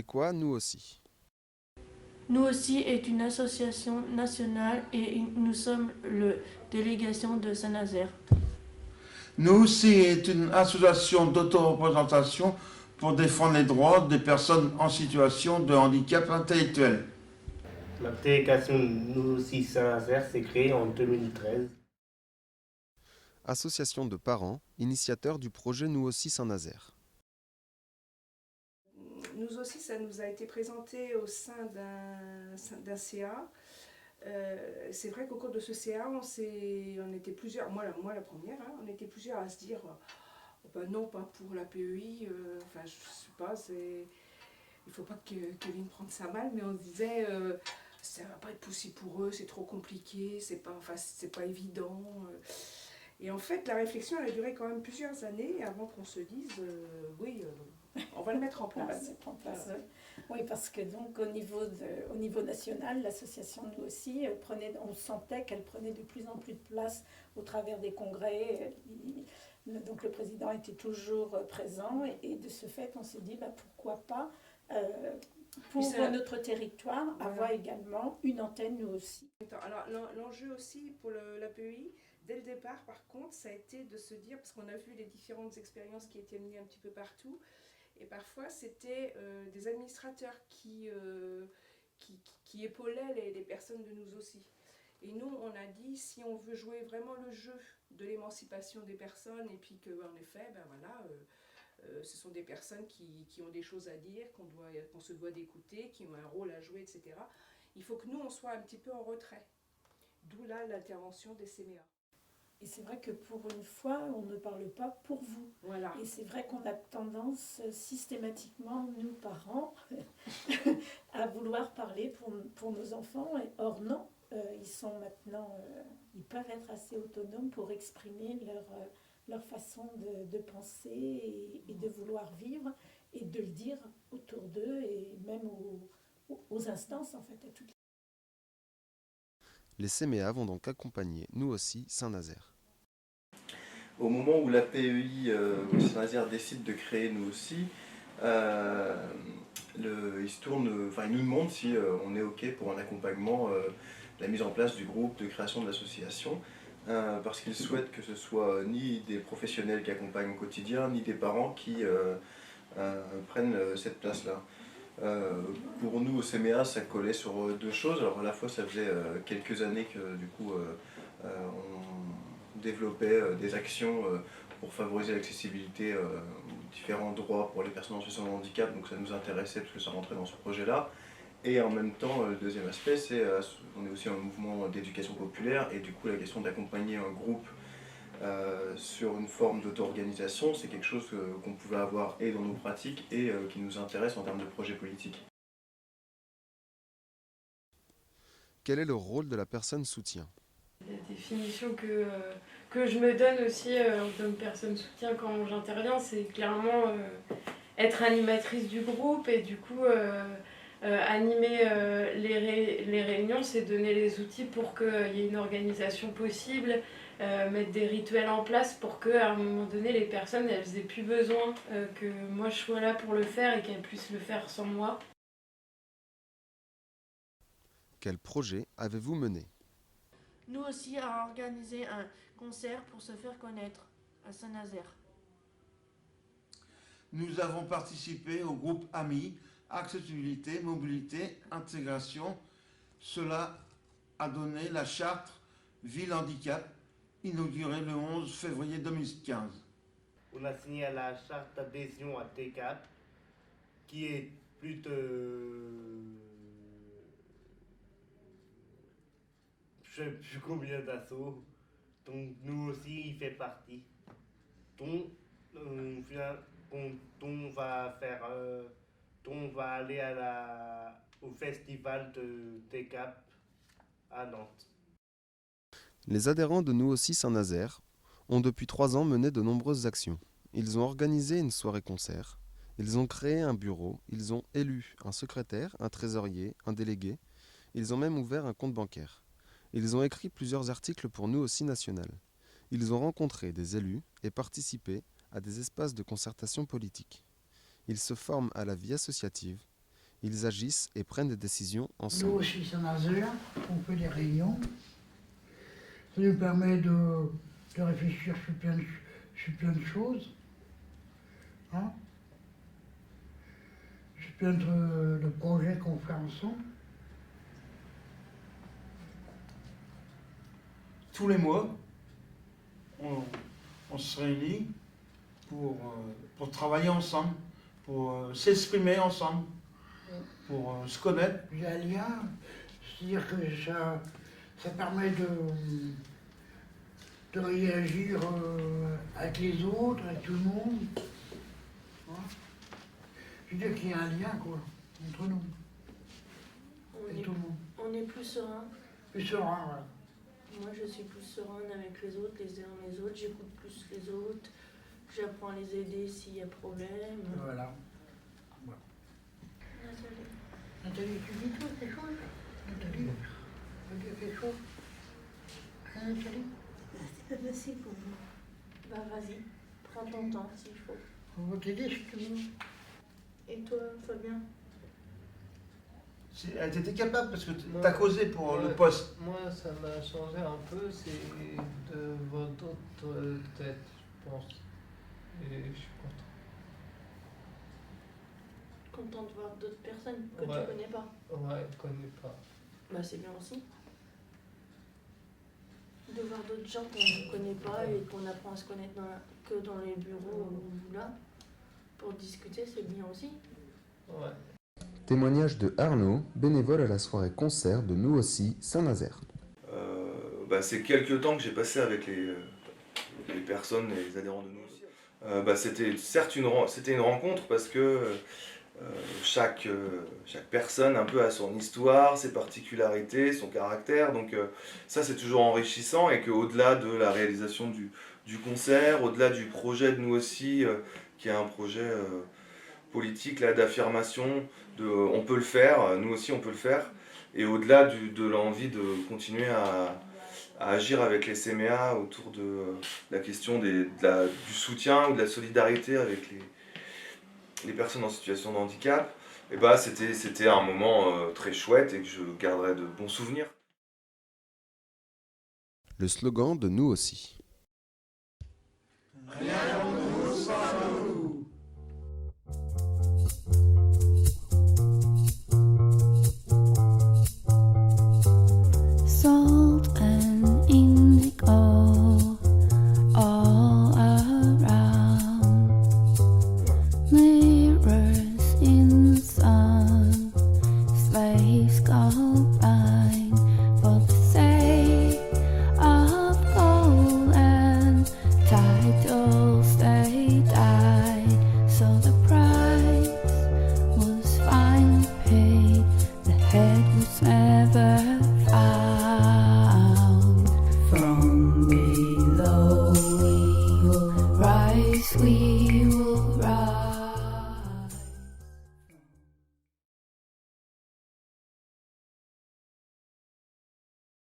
quoi nous aussi? Nous aussi est une association nationale et nous sommes la délégation de Saint-Nazaire. Nous aussi est une association d'autoreprésentation pour défendre les droits des personnes en situation de handicap intellectuel. La délégation Nous aussi Saint-Nazaire s'est créée en 2013. Association de parents, initiateurs du projet Nous aussi Saint-Nazaire. Nous aussi, ça nous a été présenté au sein d'un CA. C'est vrai qu'au cours de ce CA, on était plusieurs, moi la première, hein, on était plusieurs à se dire oh ben non, pas pour la PEI, enfin je sais pas, il faut pas que Kevin prenne ça mal, mais on se disait ça va pas être possible pour eux, c'est trop compliqué, c'est pas évident. Et en fait, la réflexion elle a duré quand même plusieurs années avant qu'on se dise oui, on va le mettre en place. Oui, parce que donc au niveau national, l'association Nous aussi, on sentait qu'elle prenait de plus en plus de place au travers des congrès. Donc le président était toujours présent et de ce fait, on s'est dit pourquoi pas pour notre territoire avoir également une antenne Nous aussi. Alors l'enjeu aussi pour l'APEI, dès le départ par contre, ça a été de se dire, parce qu'on a vu les différentes expériences qui étaient menées un petit peu partout, et parfois c'était des administrateurs qui épaulaient les personnes de Nous aussi. Et nous, on a dit, si on veut jouer vraiment le jeu de l'émancipation des personnes, et puis qu'en effet, ce sont des personnes qui ont des choses à dire, qu'on se doit d'écouter, qui ont un rôle à jouer, etc. Il faut que nous, on soit un petit peu en retrait. D'où là l'intervention des CMEA. Et c'est vrai que pour une fois, on ne parle pas pour vous. Voilà. Et c'est vrai qu'on a tendance systématiquement, nous parents, à vouloir parler pour nos enfants. Or non, ils sont maintenant, ils peuvent être assez autonomes pour exprimer leur façon de penser et de vouloir vivre et de le dire autour d'eux et même aux instances en fait. À toutes. Les CMEA vont donc accompagner Nous aussi Saint-Nazaire. Au moment où la PEI Saint-Nazaire décide de créer Nous aussi, il nous demande si on est OK pour un accompagnement, la mise en place du groupe de création de l'association, parce qu'il souhaite que ce soit ni des professionnels qui accompagnent au quotidien, ni des parents qui prennent cette place-là. Pour nous au CMEA, ça collait sur deux choses. Alors à la fois, ça faisait quelques années que du coup on développait des actions pour favoriser l'accessibilité aux différents droits pour les personnes en situation de handicap, donc ça nous intéressait parce que ça rentrait dans ce projet-là. Et en même temps, le deuxième aspect, c'est on est aussi un mouvement d'éducation populaire, et du coup la question d'accompagner un groupe sur une forme d'auto-organisation, c'est quelque chose qu'on pouvait avoir et dans nos pratiques et qui nous intéresse en termes de projet politique. Quel est le rôle de la personne soutien? La définition que je me donne aussi en tant que personne soutien quand j'interviens, c'est clairement être animatrice du groupe et du coup animer les réunions, c'est donner les outils pour qu'il y ait une organisation possible, mettre des rituels en place pour qu'à un moment donné les personnes elles aient plus besoin que moi je sois là pour le faire et qu'elles puissent le faire sans moi. Quel projet avez-vous mené? Nous aussi a organisé un concert pour se faire connaître à Saint-Nazaire. Nous avons participé au groupe AMI, Accessibilité, Mobilité, Intégration. Cela a donné la charte Ville Handicap, inaugurée le 11 février 2015. On a signé à la charte d'adhésion à T4, qui est plutôt... je ne sais plus combien d'assauts. Donc nous aussi, il fait partie. Donc on va aller au festival de T4 à Nantes. Les adhérents de Nous aussi Saint-Nazaire ont depuis 3 ans mené de nombreuses actions. Ils ont organisé une soirée-concert, ils ont créé un bureau, ils ont élu un secrétaire, un trésorier, un délégué, ils ont même ouvert un compte bancaire. Ils ont écrit plusieurs articles pour Nous aussi National. Ils ont rencontré des élus et participé à des espaces de concertation politique. Ils se forment à la vie associative. Ils agissent et prennent des décisions Nous ensemble. aussi, Saint-Nazaire, on fait des réunions. Ça nous permet de réfléchir sur plein de choses. Hein, sur plein de projets qu'on fait ensemble. Tous les mois, on se réunit pour travailler ensemble, pour s'exprimer ensemble, pour se connaître. Il y a un lien, c'est-à-dire que ça permet de réagir avec les autres, avec tout le monde. Hein, je veux dire qu'il y a un lien, quoi, entre nous et tout le monde. On est plus serein. Plus serein, voilà. Moi, je suis plus sereine avec les autres, les uns les autres. J'écoute plus les autres. J'apprends à les aider s'il y a problème. Voilà. Nathalie, tu dis toi quelque chose? Nathalie, tu veux dire quelque chose? Hein, Nathalie? C'est pas facile pour vous. Bah, vas-y, prends ton temps s'il faut. On va t'aider si tu veux. Et toi, Fabien? Elle était capable parce que tu as causé pour le poste. Moi, ça m'a changé un peu, c'est de voir d'autres têtes, je pense. Et je suis content. Content de voir d'autres personnes que Ouais. tu connais pas. Ouais, je connais pas. Bah, c'est bien aussi. De voir d'autres gens qu'on ne connaît pas et qu'on apprend à se connaître que dans les bureaux ou là. Pour discuter, c'est bien aussi. Ouais. Témoignage de Arnaud, bénévole à la soirée concert de Nous aussi Saint-Nazaire. C'est quelques temps que j'ai passé avec les personnes, les adhérents de Nous aussi. C'était certes c'était une rencontre parce que chaque personne un peu a son histoire, ses particularités, son caractère, donc ça c'est toujours enrichissant et qu'au-delà de la réalisation du concert, au-delà du projet de Nous aussi, qui est un projet politique là, d'affirmation, on peut le faire, nous aussi on peut le faire, et au-delà de l'envie de continuer à agir avec les CMA autour de la question du soutien ou de la solidarité avec les personnes en situation de handicap, et c'était un moment très chouette et que je garderai de bons souvenirs. Le slogan de Nous aussi. Rien